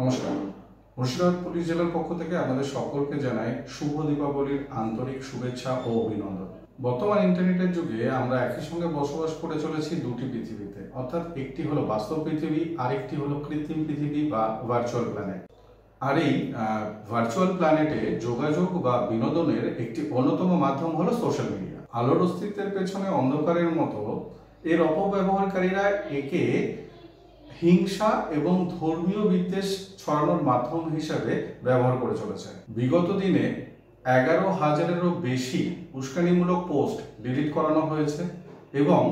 নমস্কার। মুর্শিদাবাদ পুলিশ জেলার পক্ষ থেকে আমাদের সকলকে জানাই শুভ দীপাবলির আন্তরিক শুভেচ্ছা ও অভিনন্দন। বর্তমান ইন্টারনেটের যুগে আমরা একই সঙ্গে বসবাস করে চলেছি দুটি পৃথিবীতে, অর্থাৎ একটি হলো বাস্তব পৃথিবী, আরেকটি হলো কৃত্রিম পৃথিবী বা ভার্চুয়াল প্ল্যানেট। আর এই ভার্চুয়াল প্ল্যানেটে যোগাযোগ বা বিনোদনের একটি অন্যতম মাধ্যম হলো সোশ্যাল মিডিয়া। আলোর অস্তিত্বের পেছনে অন্ধকারের মতো এর অপব্যবহারকারীরা একে হিংসা এবং ধর্মীয় বিদ্বেষ ছড়ানোর মাধ্যম হিসাবে ব্যবহার করে চলেছে। বিগত দিনে 11,000-এরও বেশি উস্কানিমূলক পোস্ট ডিলিট করানো হয়েছে এবং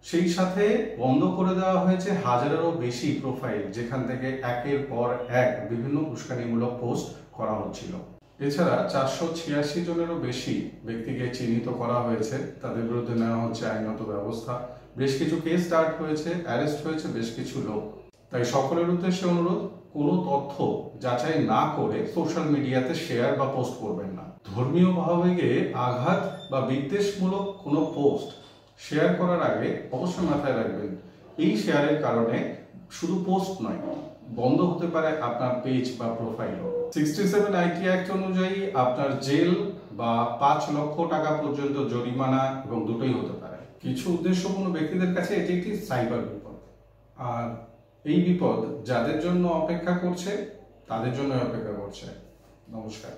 সেই সাথে বন্ধ করে দেওয়া হয়েছে হাজারেরও বেশি প্রোফাইল, যেখান থেকে একের পর এক বিভিন্ন উস্কানিমূলক পোস্ট করা হচ্ছিল। এছাড়া 486 জনেরও বেশি ব্যক্তিকে চিহ্নিত করা হয়েছে, তাদের বিরুদ্ধে নেওয়া হচ্ছে আইনত ব্যবস্থা। বেশ কিছু কেস স্টার্ট হয়েছে, অ্যারেস্ট হয়েছে বেশ কিছু লোক। তাই সকলের উদ্দেশ্যে অনুরোধ, কোনো তথ্য যাচাই না করে সোশ্যাল মিডিয়াতে শেয়ার বা পোস্ট করবেন না। ধর্মীয় ভাবাবেগে আঘাত বা বিদ্বেষমূলক কোনো পোস্ট শেয়ার করার আগে অবশ্যই মাথায় রাখবেন, এই শেয়ারের কারণে শুধু পোস্ট নয়, বন্ধ হতে পারে আপনার পেজ বা প্রোফাইলও। 67 আইটি অ্যাক্ট অনুযায়ী আপনার জেল বা 5 লক্ষ টাকা পর্যন্ত জরিমানা এবং দুটোই হতে পারে। কিছু উদ্দেশ্যপূর্ণ ব্যক্তিদের কাছে এটি একটি সাইবার বিপদ, আর এই বিপদ যাদের জন্য অপেক্ষা করছে তাদের জন্য অপেক্ষা করছে। নমস্কার।